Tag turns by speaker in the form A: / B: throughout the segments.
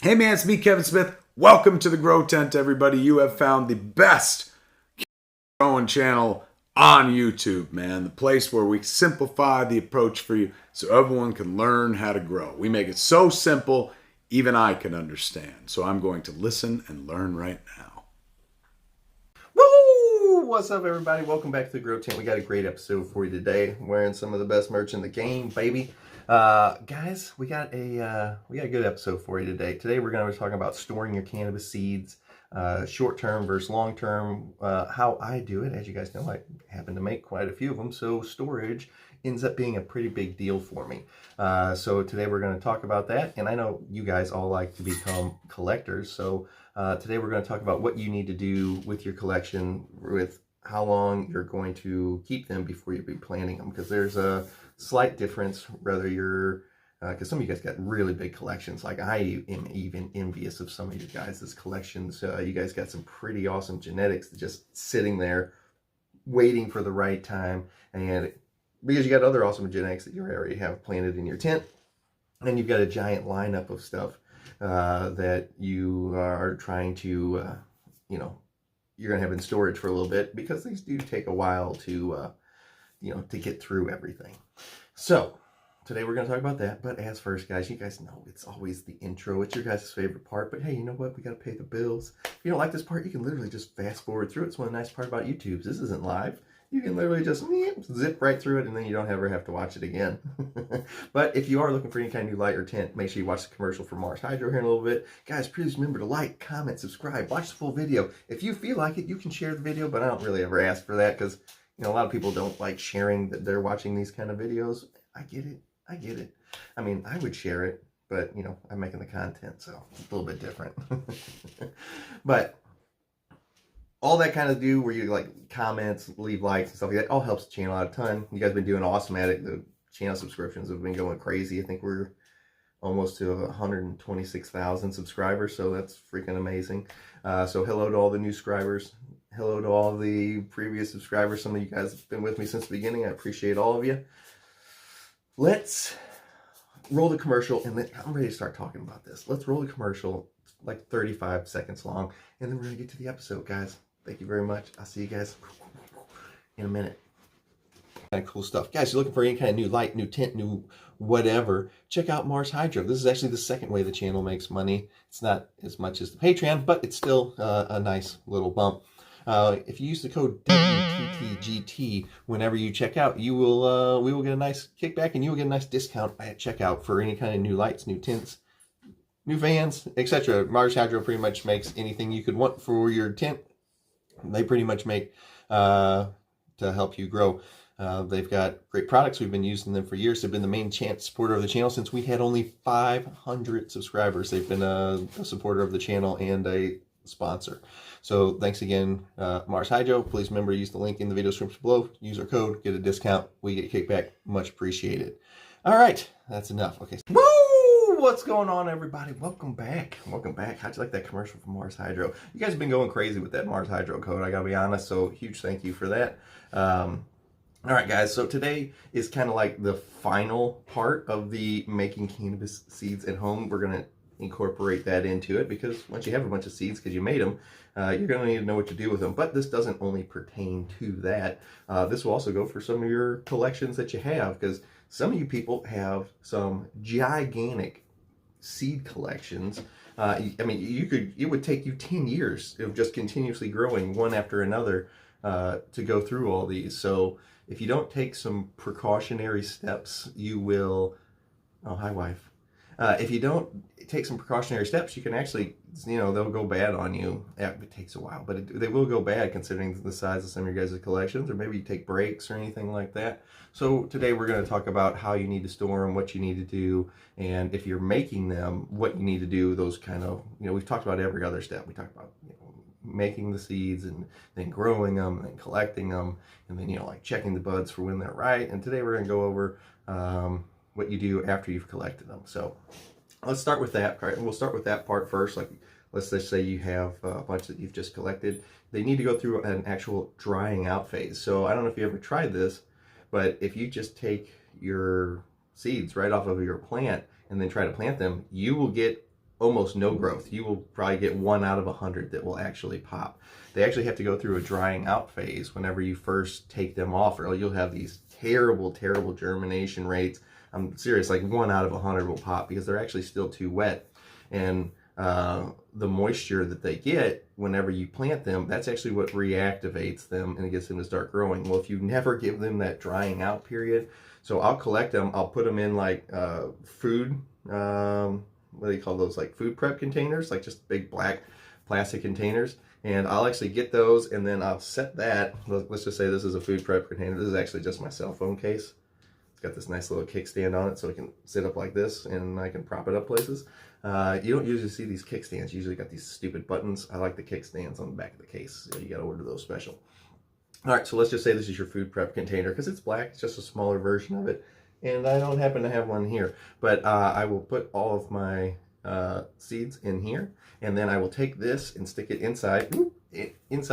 A: Hey man, it's me, Kevin Smith. Welcome to the Grow Tent, everybody. You have found the best growing channel on YouTube, man. The place where we simplify the approach for you so everyone can learn how to grow. We make it so simple, even I can understand. So I'm going to listen and learn right now.
B: Woo! What's up, everybody? Welcome back to the Grow Tent. We got a great episode for you today. Wearing some of the best merch in the game, baby. Guys, we got a good episode for you today. Today we're going to be talking about storing your cannabis seeds, short term versus long term. How I do it, as you guys know, I happen to make quite a few of them, so storage ends up being a pretty big deal for me. So today we're going to talk about that, and I know you guys all like to become collectors, so today we're going to talk about what you need to do with your collection, with how long you're going to keep them before you be planting them, because there's a slight difference whether you're because some of you guys got really big collections. Like I am even envious of some of you guys' collections. You guys got some pretty awesome genetics just sitting there waiting for the right time, and because you got other awesome genetics that you already have planted in your tent, and you've got a giant lineup of stuff that you are trying to you're gonna have in storage for a little bit, because these do take a while to to get through everything. So today we're going to talk about that. But as first, guys, you guys know it's always the intro. It's your guys' favorite part. But hey, you know what? We got to pay the bills. If you don't like this part, you can literally just fast forward through it. It's one of the nice parts about YouTube. This isn't live. You can literally just zip right through it, and then you don't ever have to watch it again. But if you are looking for any kind of new light or tent, make sure you watch the commercial for Mars Hydro here in a little bit. Guys, please remember to like, comment, subscribe, watch the full video. If you feel like it, you can share the video, but I don't really ever ask for that, because a lot of people don't like sharing that they're watching these kind of videos. I get it. I get it. I mean, I would share it, but, I'm making the content, so it's a little bit different. But all that kind of do where you like comments, leave likes and stuff like that, all helps the channel out a ton. You guys have been doing awesome at it. The channel subscriptions have been going crazy. I think we're almost to 126,000 subscribers, so that's freaking amazing. So hello to all the new subscribers. Hello to all the previous subscribers. Some of you guys have been with me since the beginning. I appreciate all of you. Let's roll the commercial, and then I'm ready to start talking about this. Let's roll the commercial, like 35 seconds long, and then we're going to get to the episode, guys. Thank you very much. I'll see you guys in a minute. Kind of cool stuff. Guys, you're looking for any kind of new light, new tent, new whatever, check out Mars Hydro. This is actually the second way the channel makes money. It's not as much as the Patreon, but it's still a nice little bump. If you use the code WTTGT whenever you check out, we will get a nice kickback, and you will get a nice discount at checkout for any kind of new lights, new tints, new fans, etc. Mars Hydro pretty much makes anything you could want for your tent. They pretty much make to help you grow. They've got great products. We've been using them for years. They've been the main supporter of the channel since we had only 500 subscribers. They've been a supporter of the channel and a sponsor. So thanks again, Mars Hydro. Please remember to use the link in the video description below. Use our code, get a discount. We get kickback. Much appreciated. All right, that's enough. Okay. Woo! What's going on, everybody? Welcome back. Welcome back. How'd you like that commercial from Mars Hydro? You guys have been going crazy with that Mars Hydro code, I gotta be honest. So huge thank you for that. All right, guys, so today is kind of like the final part of the making cannabis seeds at home. We're going to incorporate that into it, because once you have a bunch of seeds, because you made them, you're going to need to know what to do with them. But this doesn't only pertain to that. This will also go for some of your collections that you have, because some of you people have some gigantic seed collections. I mean, it would take you 10 years of just continuously growing one after another to go through all these. So if you don't take some precautionary steps, you will, oh, hi, wife. If you don't take some precautionary steps, you can actually, they'll go bad on you. It takes a while, but they will go bad considering the size of some of your guys' collections, or maybe you take breaks or anything like that. So today we're going to talk about how you need to store them, what you need to do, and if you're making them, what you need to do, those kind of, we've talked about every other step. We talked about, making the seeds, and then growing them, and then collecting them, and then like checking the buds for when they're right. And today we're going to go over what you do after you've collected them. So let's start with that part. We'll start with that part first. Like, let's just say you have a bunch that you've just collected. They need to go through an actual drying out phase. So I don't know if you ever tried this, but if you just take your seeds right off of your plant and then try to plant them, you will get almost no growth. You will probably get 1 out of 100 that will actually pop. They actually have to go through a drying out phase whenever you first take them off, or you'll have these terrible, terrible germination rates. I'm serious, like 1 out of 100 will pop because they're actually still too wet. And the moisture that they get whenever you plant them, that's actually what reactivates them and it gets them to start growing. Well, if you never give them that drying out period, so I'll collect them, I'll put them in like food, what do you call those, like food prep containers, like just big black plastic containers. And I'll actually get those and then I'll set that, let's just say this is a food prep container. This is actually just my cell phone case. It's got this nice little kickstand on it so it can sit up like this and I can prop it up places. You don't usually see these kickstands. You usually got these stupid buttons. I like the kickstands on the back of the case. So you got to order those special. All right, so let's just say this is your food prep container because it's black. It's just a smaller version of it. And I don't happen to have one here. But I will put all of my seeds in here. And then I will take this and stick it inside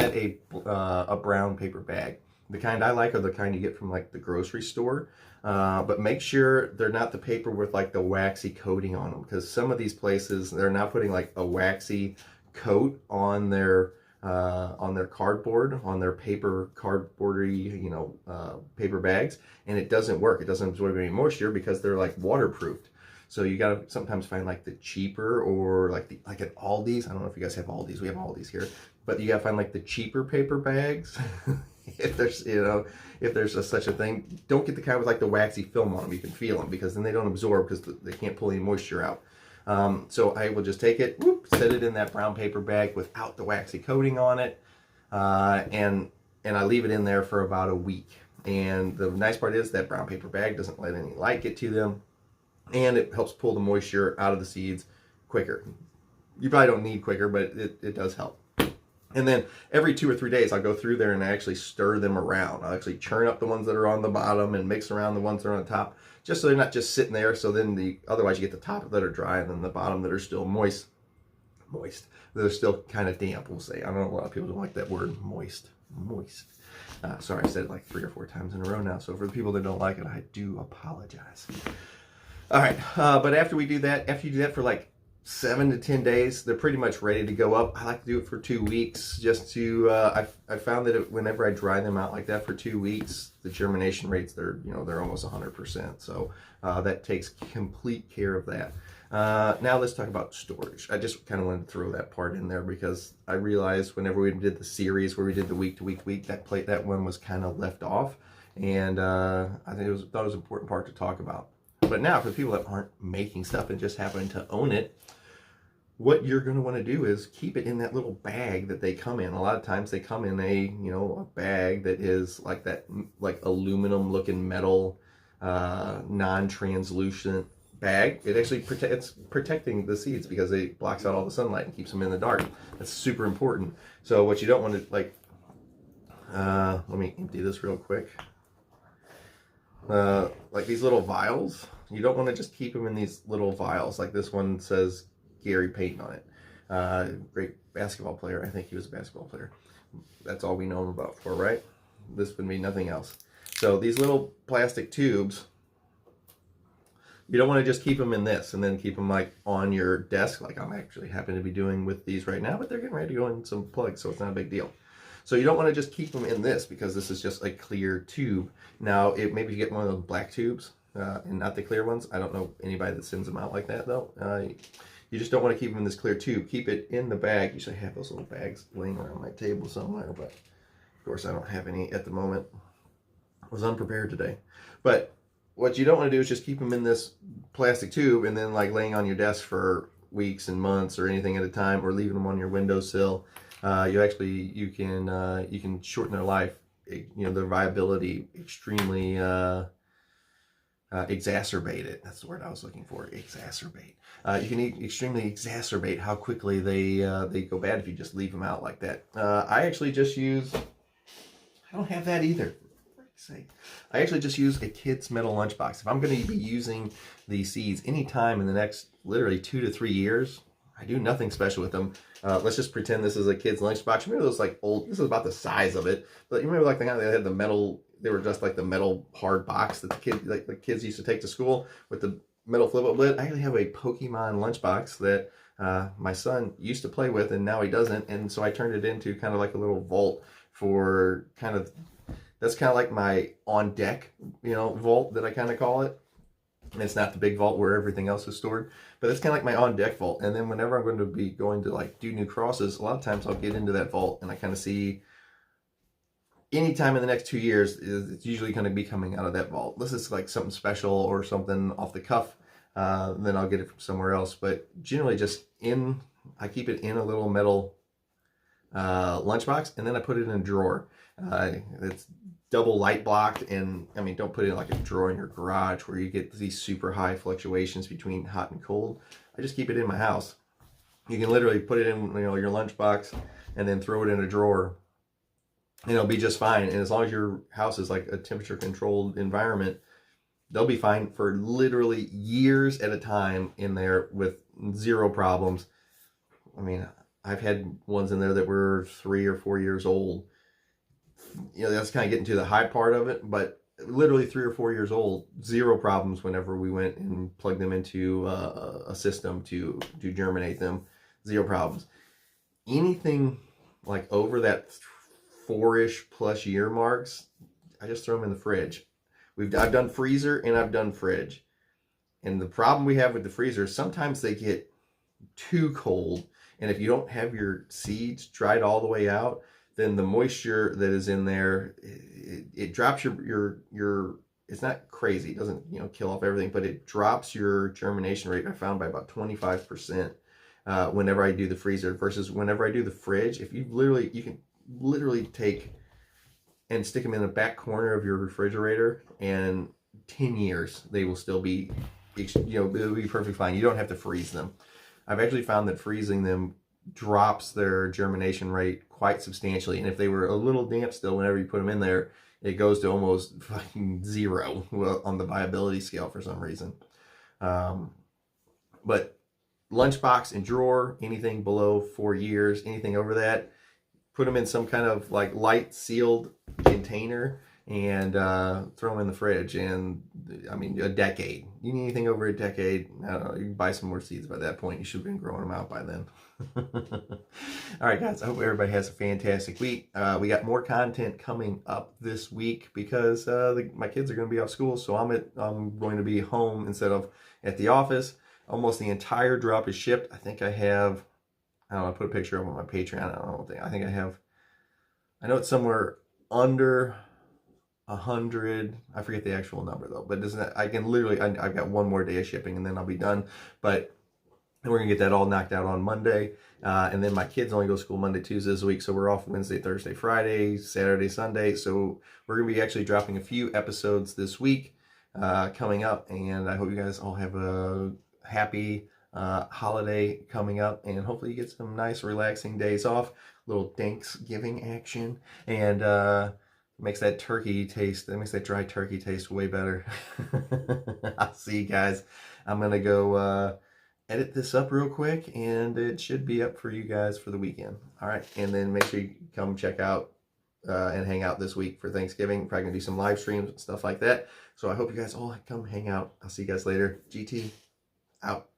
B: a brown paper bag. The kind I like are the kind you get from like the grocery store. But make sure they're not the paper with like the waxy coating on them, because some of these places, they're now putting like a waxy coat on their cardboard, on their paper cardboardy, paper bags, and it doesn't work. It doesn't absorb any moisture because they're like waterproofed. So you gotta sometimes find like the cheaper, or like at Aldi's. I don't know if you guys have Aldi's. We have Aldi's here, but you gotta find like the cheaper paper bags. If there's such a thing. Don't get the kind with like the waxy film on them. You can feel them because then they don't absorb because they can't pull any moisture out. So I will just take it, set it in that brown paper bag without the waxy coating on it, and I leave it in there for about a week. And the nice part is that brown paper bag doesn't let any light get to them, and it helps pull the moisture out of the seeds quicker. You probably don't need quicker, but it does help. And then every 2 or 3 days, I'll go through there and I actually stir them around. I'll actually churn up the ones that are on the bottom and mix around the ones that are on the top, just so they're not just sitting there. So then otherwise you get the top that are dry and then the bottom that are still moist. They're still kind of damp, we'll say. I know a lot of people don't like that word, moist. Sorry, I said it like 3 or 4 times in a row now. So for the people that don't like it, I do apologize. All right, but after you do that for like 7 to 10 days, they're pretty much ready to go up. I like to do it for 2 weeks just to, I found that whenever I dry them out like that for 2 weeks, the germination rates, they're almost 100%. So that takes complete care of that. Now let's talk about storage. I just kind of wanted to throw that part in there because I realized whenever we did the series where we did the week to week, that one was kind of left off. And I think thought it was an important part to talk about. But now for the people that aren't making stuff and just happen to own it, what you're going to want to do is keep it in that little bag that they come in. A lot of times they come in a bag that is like that, like aluminum looking metal, non-translucent bag. It actually it's protecting the seeds because it blocks out all the sunlight and keeps them in the dark. That's super important. So what you don't want to let me empty this real quick. Like these little vials, you don't want to just keep them in these little vials. Like this one says Gary Payton on it. Great basketball player. I think he was a basketball player. That's all we know him about for, right? This would mean nothing else. So these little plastic tubes, you don't want to just keep them in this and then keep them like on your desk, like I'm actually happen to be doing with these right now, but they're getting ready to go in some plugs, so it's not a big deal. So you don't want to just keep them in this because this is just a clear tube. Now, maybe you get one of those black tubes and not the clear ones. I don't know anybody that sends them out like that though. You just don't want to keep them in this clear tube. Keep it in the bag. Usually I have those little bags laying around my table somewhere, but of course I don't have any at the moment. I was unprepared today. But what you don't want to do is just keep them in this plastic tube and then like laying on your desk for weeks and months or anything at a time, or leaving them on your windowsill. You can shorten their life, their viability extremely exacerbate it. That's the word I was looking for, exacerbate. You can extremely exacerbate how quickly they go bad if you just leave them out like that. I actually just use, I don't have that either. I actually just use a kid's metal lunchbox. If I'm going to be using these seeds anytime in the next literally 2 to 3 years, I do nothing special with them. Let's just pretend this is a kid's lunchbox. Remember those like old, this is about the size of it, but you remember like the kind they had the metal, they were just like the metal hard box that the kids used to take to school with the metal flip up lid. I actually have a Pokemon lunchbox that my son used to play with, and now he doesn't. And so I turned it into kind of like a little vault for that's kind of like my on deck, vault that I kind of call it. And it's not the big vault where everything else is stored, but it's kind of like my on deck vault. And then whenever I'm going to like do new crosses, a lot of times I'll get into that vault and I kind of see anytime in the next 2 years, it's usually going to be coming out of that vault. Unless it's like something special or something off the cuff, then I'll get it from somewhere else. But generally I keep it in a little metal lunchbox, and then I put it in a drawer. It's double light blocked, and I mean, don't put it in like a drawer in your garage where you get these super high fluctuations between hot and cold. I just keep it in my house. You can literally put it in, your lunchbox and then throw it in a drawer, and it'll be just fine. And as long as your house is like a temperature controlled environment, they'll be fine for literally years at a time in there with zero problems. I mean, I've had ones in there that were 3 or 4 years old. That's kind of getting to the high part of it, but literally 3 or 4 years old, zero problems whenever we went and plugged them into a system to germinate them. Zero problems. Anything like over that 4-ish plus year marks, I just throw them in the fridge. I've done freezer and I've done fridge. And the problem we have with the freezer is sometimes they get too cold. And if you don't have your seeds dried all the way out, then the moisture that is in there, it drops your it's not crazy. It doesn't, kill off everything, but it drops your germination rate, I found, by about 25% whenever I do the freezer versus whenever I do the fridge. If you can literally take and stick them in the back corner of your refrigerator, and 10 years, they will still be, it'll be perfectly fine. You don't have to freeze them. I've actually found that freezing them drops their germination rate quite substantially. And if they were a little damp still, whenever you put them in there, it goes to almost fucking zero on the viability scale for some reason. But lunchbox and drawer, anything below 4 years, anything over that, put them in some kind of like light sealed container and throw them in the fridge. And I mean, a decade. You need anything over a decade, I don't know, you can buy some more seeds by that point. You should have been growing them out by then. All right, guys, I hope everybody has a fantastic week. We got more content coming up this week because my kids are going to be off school, so I'm going to be home instead of at the office. Almost the entire drop is shipped. I think I have, I don't know, I put a picture of it on my Patreon. I don't know. I know it's somewhere under 100. I forget the actual number though, but I can literally, I've got one more day of shipping and then I'll be done. But we're gonna get that all knocked out on Monday. And then my kids only go to school Monday, Tuesday this week. So we're off Wednesday, Thursday, Friday, Saturday, Sunday. So we're gonna be actually dropping a few episodes this week coming up. And I hope you guys all have a happy holiday coming up, and hopefully you get some nice relaxing days off, little Thanksgiving action, and makes that dry turkey taste way better. I'll see you guys. I'm gonna go edit this up real quick, and it should be up for you guys for the weekend. All right, and then make sure you come check out and hang out this week for Thanksgiving. Probably gonna do some live streams and stuff like that. So I hope you guys all come hang out. I'll see you guys later. GT out.